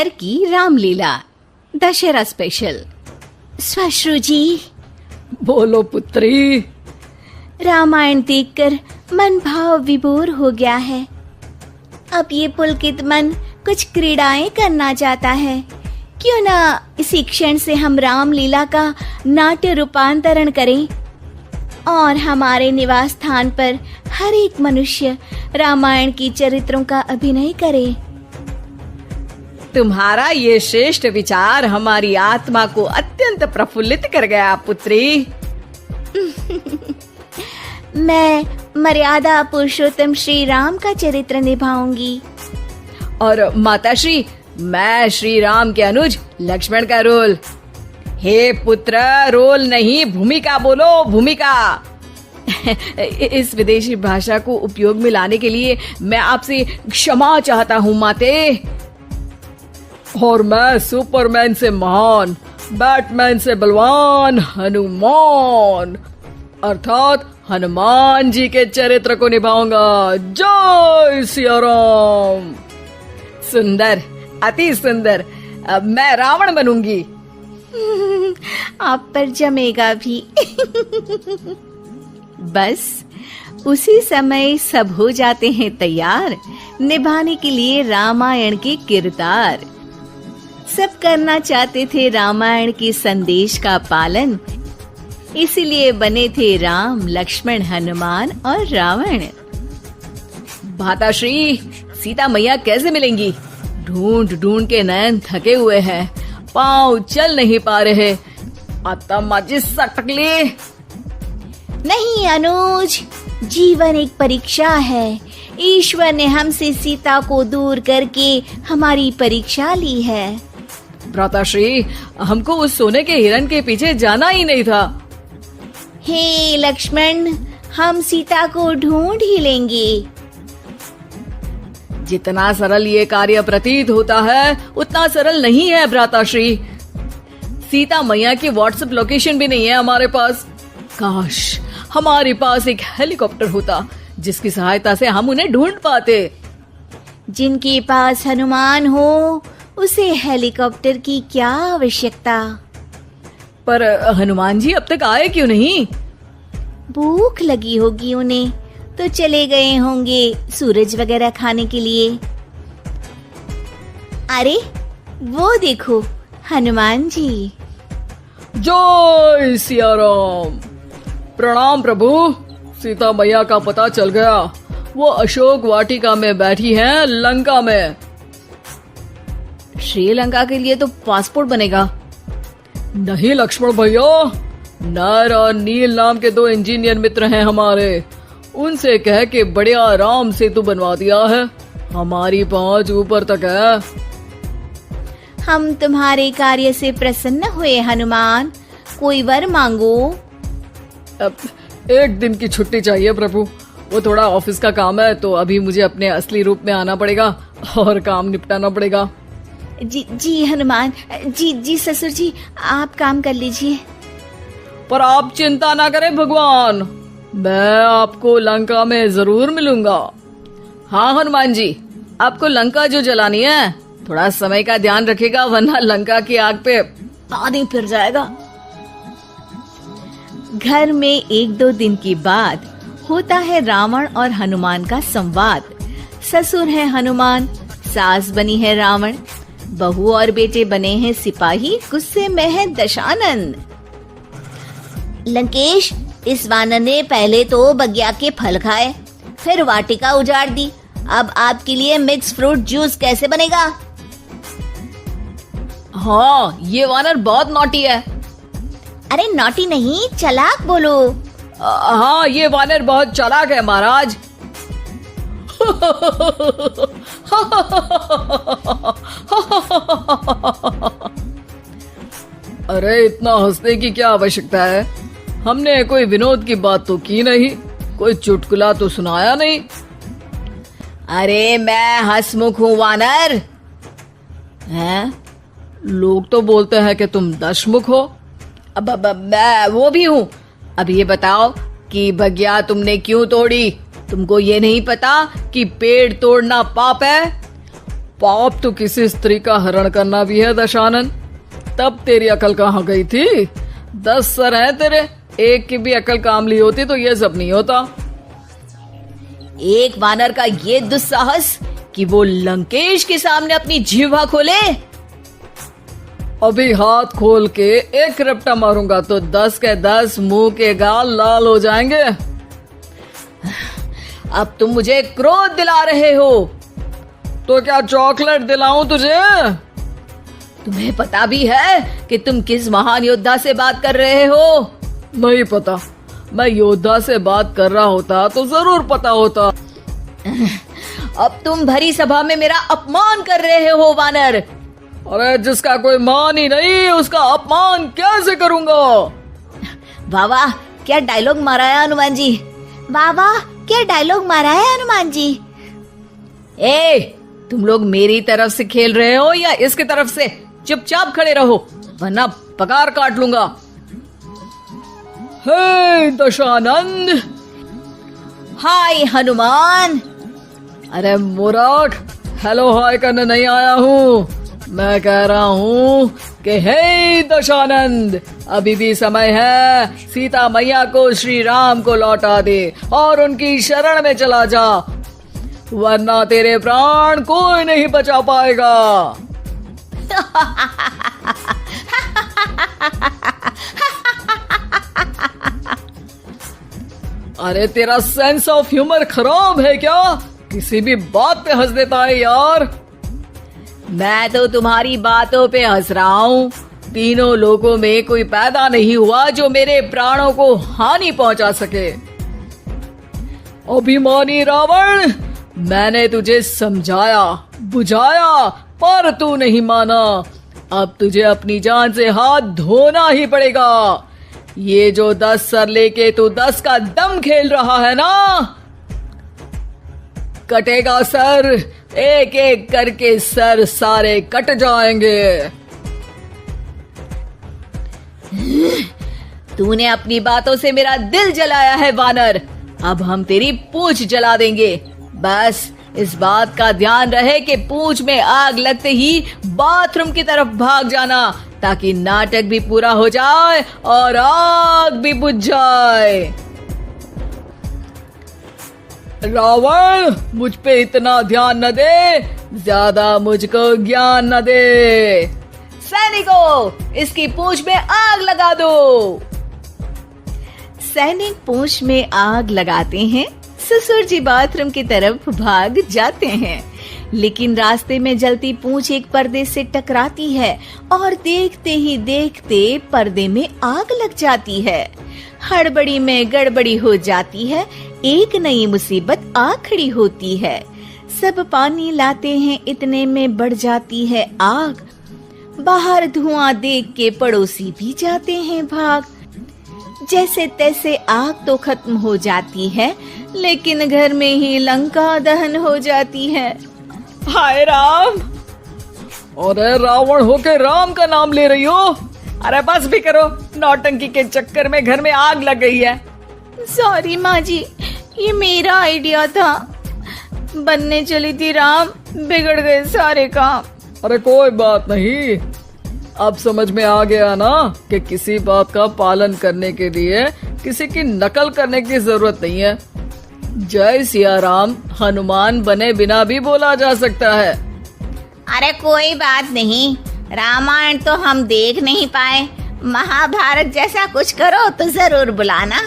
वानर की रामलीला दशहरा स्पेशल। श्वश्रु जी। बोलो पुत्री। रामायण देखकर मन भाव विभोर हो गया है। अब ये पुलकित मन कुछ क्रीड़ाएं करना चाहता है। क्यों ना इसी क्षण से हम रामलीला का नाट्य रूपांतरण करें और हमारे निवास स्थान पर हर एक मनुष्य रामायण की चरित्रों का अभिनय करे। तुम्हारा ये श्रेष्ठ विचार हमारी आत्मा को अत्यंत प्रफुल्लित कर गया पुत्री। मैं मर्यादा पुरुषोत्तम श्री राम का चरित्र निभाऊंगी। और माताश्री, मैं श्री राम के अनुज लक्ष्मण का रोल। हे पुत्र, रोल नहीं भूमिका बोलो, भूमिका। इस विदेशी भाषा को उपयोग में लाने के लिए मैं आपसे क्षमा चाहता हूँ माते। और मैं सुपरमैन से महान, बैटमैन से बलवान हनुमान अर्थात हनुमान जी के चरित्र को निभाऊंगा। जय सिया राम। सुंदर, अति सुंदर। अब मैं रावण बनूंगी। आप पर जमेगा भी। बस उसी समय सब हो जाते हैं तैयार निभाने के लिए रामायण के किरदार। सब करना चाहते थे रामायण के संदेश का पालन, इसीलिए बने थे राम, लक्ष्मण, हनुमान और रावण। माताश्री, सीता मैया कैसे मिलेंगी? ढूंढ ढूंढ के नयन थके हुए हैं, पाँव चल नहीं पा रहे। आता माजी सटकली। नहीं अनुज, जीवन एक परीक्षा है। ईश्वर ने हमसे सीता को दूर करके हमारी परीक्षा ली है। भ्राताश्री, हमको उस सोने के हिरण के पीछे जाना ही नहीं था। हे लक्ष्मण, हम सीता को ढूंढ ही लेंगे। जितना सरल ये कार्य प्रतीत होता है उतना सरल नहीं है भ्राताश्री। सीता मैया की व्हाट्सएप लोकेशन भी नहीं है हमारे पास। काश हमारे पास एक हेलीकॉप्टर होता जिसकी सहायता से हम उन्हें ढूंढ पाते। जिनके पास हनुमान हो उसे हेलीकॉप्टर की क्या आवश्यकता। पर हनुमान जी अब तक आए क्यों नहीं? भूख लगी होगी उन्हें, तो चले गए होंगे सूरज वगैरह खाने के लिए। अरे वो देखो हनुमान जी। जय सिया राम। प्रणाम प्रभु। सीता मैया का पता चल गया, वो अशोक वाटिका में बैठी हैं लंका में। श्रीलंका के लिए तो पासपोर्ट बनेगा। नहीं लक्ष्मण भैया, नर और नील नाम के दो इंजीनियर मित्र हैं हमारे, उनसे कह के बढ़िया आराम सेतु बनवा दिया है। हमारी पहुंच ऊपर तक है। हम तुम्हारे कार्य से प्रसन्न हुए हनुमान, कोई वर मांगो। अब एक दिन की छुट्टी चाहिए प्रभु। वो थोड़ा ऑफिस का काम है तो अभी मुझे अपने असली रूप में आना पड़ेगा और काम निपटाना पड़ेगा। जी हनुमान जी ससुर जी, आप काम कर लीजिए। पर आप चिंता ना करें भगवान, मैं आपको लंका में जरूर मिलूंगा। हाँ हनुमान जी, आपको लंका जो जलानी है थोड़ा समय का ध्यान रखेगा, वरना लंका की आग पे पानी फिर जाएगा। घर में 1-2 दिन के बाद होता है रावण और हनुमान का संवाद। ससुर है हनुमान, सास बनी है रावण, बहू और बेटे बने हैं सिपाही, गुस्से में है दशानंद। लंकेश, इस वानर ने पहले तो बगिया के फल खाए, फिर वाटिका उजाड़ दी। अब आपके लिए मिक्स फ्रूट जूस कैसे बनेगा? हाँ, ये वानर बहुत नॉटी है। अरे नॉटी नहीं, चालाक बोलो। हाँ, ये वानर बहुत चालाक है महाराज। अरे इतना हंसने की क्या आवश्यकता है? हमने कोई विनोद की बात तो की नहीं, कोई चुटकुला तो सुनाया नहीं। अरे मैं हंसमुख हूँ वानर। हैं? लोग तो बोलते हैं कि तुम दशमुख हो। अब मैं वो भी हूँ। अब ये बताओ कि बगिया तुमने क्यों तोड़ी? तुमको ये नहीं पता कि पेड़ तोड़ना पाप है? पाप तो किसी स्त्री का हरण करना भी है दशानन। तब तेरी अकल कहाँ गई थी? 10 सर हैं तेरे, एक की भी अकल काम ली होती तो ये सब नहीं होता। एक वानर का ये दुस्साहस कि वो लंकेश के सामने अपनी जिह्वा खोले। अभी हाथ खोल के एक रपटा मारूंगा तो 10 के 10 मुंह के गाल लाल हो जाएंगे। अब तुम मुझे क्रोध दिला रहे हो। तो क्या चॉकलेट दिलाऊं तुझे? तुम्हें पता भी है कि तुम किस महान योद्धा से बात कर रहे हो? नहीं पता। मैं योद्धा से बात कर रहा होता तो जरूर पता होता। अब तुम भरी सभा में मेरा अपमान कर रहे हो वानर। अरे जिसका कोई मान ही नहीं उसका अपमान कैसे करूंगा? वाह वाह, क्या डायलॉग मारा है हनुमान जी। वाह वाह, क्या डायलॉग मारा है हनुमान जी। ए, तुम लोग मेरी तरफ से खेल रहे हो या इसकी तरफ से? चुपचाप खड़े रहो वरना पगार काट लूंगा। हे दशानंद। हाय हनुमान। अरे मूर्ख, हेलो हाय करने नहीं आया हूँ। मैं कह रहा हूँ कि हे दशानंद, अभी भी समय है। सीता मैया को श्री राम को लौटा दे और उनकी शरण में चला जा, वरना तेरे प्राण कोई नहीं बचा पाएगा। अरे तेरा सेंस ऑफ ह्यूमर खराब है क्या? किसी भी बात पे हंस देता है यार। मैं तो तुम्हारी बातों पे हंस रहा हूँ। तीनों लोगों में कोई पैदा नहीं हुआ जो मेरे प्राणों को हानि पहुंचा सके। अभिमानी रावण, मैंने तुझे समझाया बुझाया पर तू नहीं माना। अब तुझे अपनी जान से हाथ धोना ही पड़ेगा। ये जो 10 सर लेके तू 10 का दम खेल रहा है ना, कटेगा सर। एक एक करके सर सारे कट जाएंगे। तूने अपनी बातों से मेरा दिल जलाया है वानर। अब हम तेरी पूंछ जला देंगे। बस इस बात का ध्यान रहे कि पूंछ में आग लगते ही बाथरूम की तरफ भाग जाना, ताकि नाटक भी पूरा हो जाए और आग भी बुझ जाए। रावण, मुझ पे इतना ध्यान न दे, ज्यादा मुझको ज्ञान न दे। सैनिकों, इसकी पूंछ में आग लगा दो। सैनिक पूंछ में आग लगाते हैं। ससुर जी बाथरूम की तरफ भाग जाते हैं, लेकिन रास्ते में जलती पूंछ एक पर्दे से टकराती है और देखते ही देखते पर्दे में आग लग जाती है। हड़बड़ी में गड़बड़ी हो जाती है। एक नई मुसीबत आ खड़ी होती है। सब पानी लाते हैं, इतने में बढ़ जाती है आग। बाहर धुआं देख के पड़ोसी भी जाते हैं भाग। जैसे तैसे आग तो खत्म हो जाती है, लेकिन घर में ही लंका दहन हो जाती है। हाय राम। अरे रावण होके राम का नाम ले रही हो? अरे बस भी करो, नौटंकी के चक्कर में घर में आग लग गई है। सॉरी माँ जी, ये मेरा आइडिया था। बनने चली थी राम, बिगड़ गए सारे काम। अरे कोई बात नहीं, अब समझ में आ गया ना कि किसी बात का पालन करने के लिए किसी की नकल करने की जरूरत नहीं है। जय सिया राम हनुमान बने बिना भी बोला जा सकता है। अरे कोई बात नहीं, रामायण तो हम देख नहीं पाए। महाभारत जैसा कुछ करो तो जरूर बुलाना।